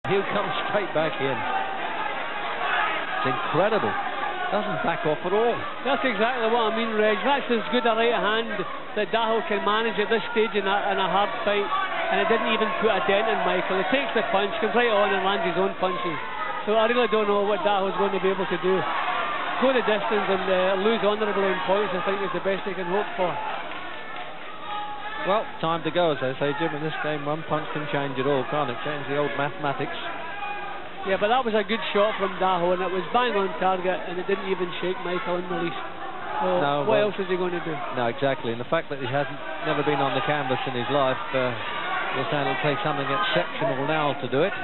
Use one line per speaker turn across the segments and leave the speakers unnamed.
He'll come straight back in. It's incredible. Doesn't back off at all.
That's exactly what I mean, Reg. That's as good a right hand that Daho can manage at this stage in a hard fight, and it didn't even put a dent in Michael. He takes the punch, comes right on and lands his own punches. So I really don't know what Daho's going to be able to do. Go the distance and lose honourably in points, I think, is the best he can hope for.
Well, time to go, as they say, Jim. In this game, one punch can change it all, can't it? Change the old mathematics.
Yeah, but that was a good shot from Daho, and it was bang on target, and it didn't even shake Michael in the least. So
no,
what else is he going to do?
No, exactly. And the fact that he hasn't never been on the canvas in his life, you're saying it'll take something exceptional now to do it.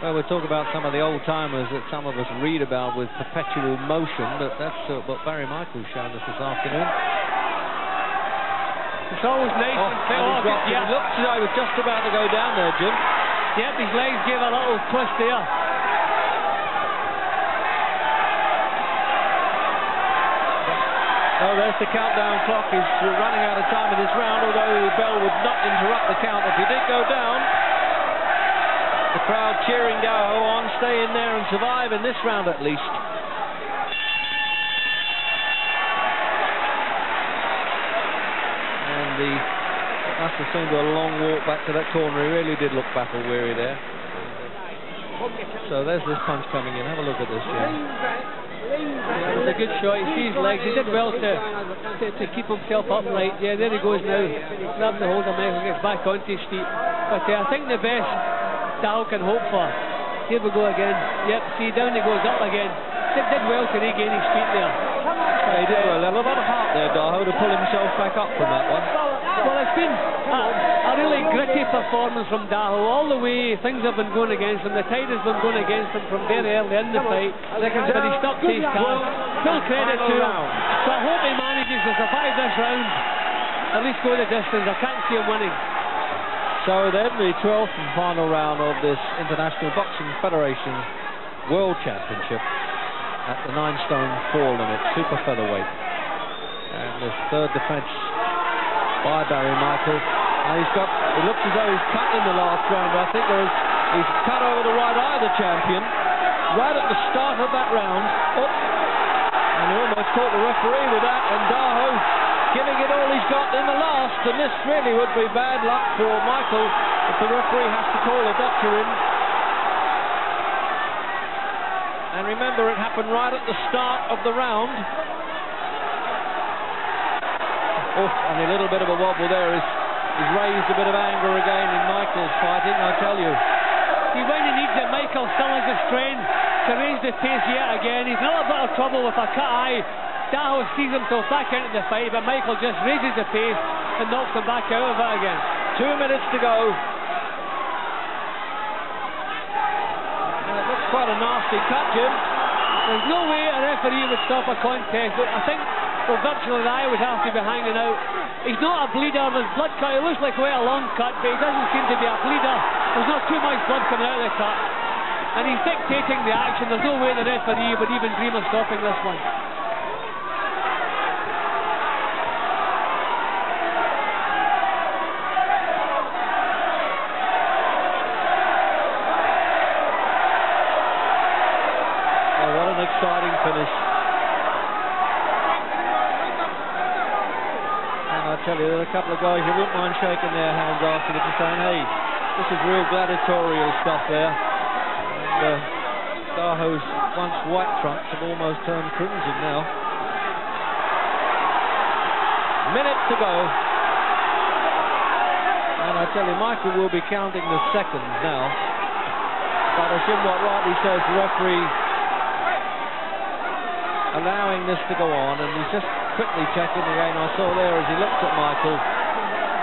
Well, we talk about some of the old-timers that some of us read about with perpetual motion, but that's what Barry Michael's shown us this afternoon.
It's always nice.
He looked as though he was just about to go down there, Jim.
Yep, his legs gave a little twist there.
Oh, there's the countdown clock. He's running out of time in this round, although the bell would not interrupt the count if he did go down. The crowd cheering Daho on, stay in there and survive in this round at least. And he must have seemed a long walk back to that corner. He really did look battle weary there. So there's this punch coming in. Have a look at this, Jim.
Yeah, it was a good shot. He sees his legs. He did well to keep himself upright. Yeah, there he goes now. Grabs the hold of Michael, gets back onto his feet. But I think the best Daho can hope for. Here we go again. Yep, see, down he goes, up again. Did well to regain his feet there.
Yeah, he did well. A lot of heart there, Daho, to pull himself back up from that one.
Well, it's been a really gritty performance from Daho. All the way things have been going against him. The tide has been going against him from very early in the fight. But he stuck to his task. Full credit to him. So I hope he manages to survive this round. At least go the distance. I can't see him winning.
So then the 12th and final round of this International Boxing Federation World Championship at the 9-stone 4 limit, super featherweight. And this third defence by Barry Michael. Now it looks as though he's cut in the last round. I think he's cut over the right eye of the champion right at the start of that round. Oh, and he almost caught the referee with that, and Daho giving it all he's got in the last, and this really would be bad luck for Michael if the referee has to call a doctor in. And remember, it happened right at the start of the round. Oh, and a little bit of a wobble there. He's raised a bit of anger again in Michael's fighting, I tell you.
He when he needs it, Michael still has the strength to raise the pace yet again. He's in a little bit of trouble with a cut eye. Daho sees himself back into the fight, but Michael just raises the pace and knocks him back out of it again.
2 minutes to go. And it looks quite a nasty cut, Jim.
There's no way a referee would stop a contest. I think virtually the eye would have to be hanging out. He's not a bleeder. There's blood cut. It looks like quite a long cut, but he doesn't seem to be a bleeder. There's not too much blood coming out of the cut. And he's dictating the action. There's no way the referee would even dream of stopping this one.
Exciting finish. And I tell you, there are a couple of guys you wouldn't mind shaking their hands after it and saying, hey, this is real gladiatorial stuff there. And Daho's once white trunks have almost turned crimson now. Minute to go. And I tell you, Michael will be counting the seconds now. But as Jim Watt rightly says, the referee allowing this to go on, and he's just quickly checking again. I saw there as he looked at Michael,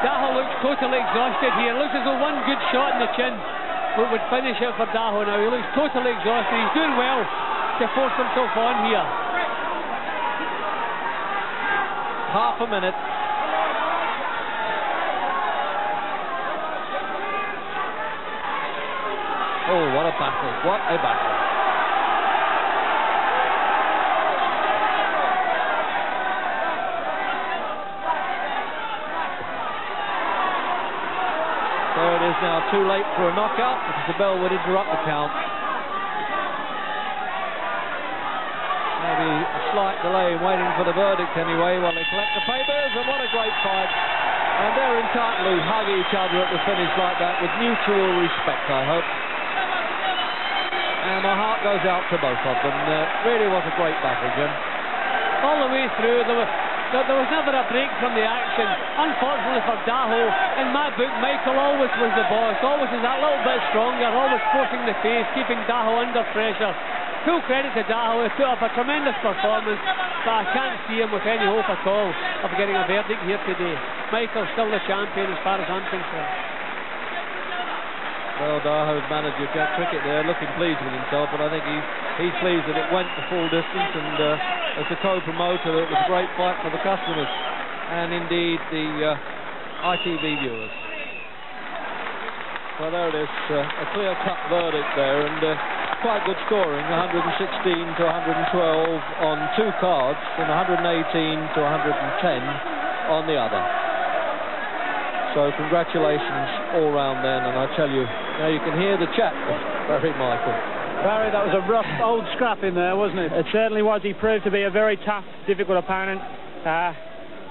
Daho looks totally exhausted here. Looks as though one good shot in the chin would finish it for Daho now. He looks totally exhausted. He's doing well to force himself on here.
Half a minute. Oh, what a battle. What a battle. There it is now, too late for a knockout because the bell would interrupt the count. Maybe a slight delay in waiting for the verdict anyway while they collect the papers, and what a great fight. And they're entitled to hug each other at the finish like that with mutual respect, I hope. And my heart goes out to both of them. Really was a great battle, Jim.
All the way through, there was never a break from the action. Unfortunately for Daho, in my book, Michael always was the boss, always was that little bit stronger, always forcing the pace, keeping Daho under pressure. Full credit to Daho, he put up a tremendous performance, but I can't see him with any hope at all of getting a verdict here today. Michael's still the champion as far as I'm concerned.
Well, Daho's manager, Jack Cricket, there, looking pleased with himself, but I think he's pleased that it went the full distance, and as a co-promoter, it was a great fight for the customers, and indeed the ITV viewers. Well, there it is, a clear-cut verdict there, and quite good scoring, 116 to 112 on two cards, and 118 to 110 on the other. So congratulations all round then, and I tell you, now you can hear the chat with Barry Michael.
Barry, that was a rough old scrap in there, wasn't it? It certainly was. He proved to be a very tough, difficult opponent.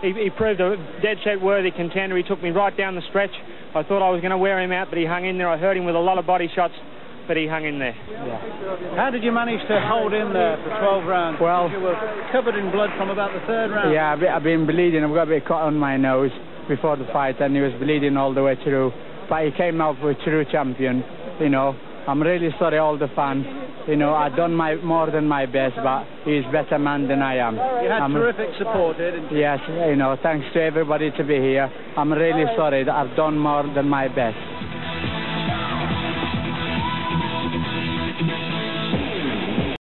He proved a dead set worthy contender. He took me right down the stretch. I thought I was going to wear him out, but he hung in there. I hurt him with a lot of body shots, but he hung in there.
Yeah. How did you manage to hold in there for 12 rounds?
Well,
you were covered in blood from about the third round.
Yeah, I've been bleeding. I've got a bit cut on my nose before the fight, and he was bleeding all the way through. But he came out with true champion. You know, I'm really sorry, all the fans. You know, I've done more than my best, but he's a better man than I am.
You had terrific support, didn't you?
Yes, you know, thanks to everybody to be here. I'm really sorry that I've done more than my best.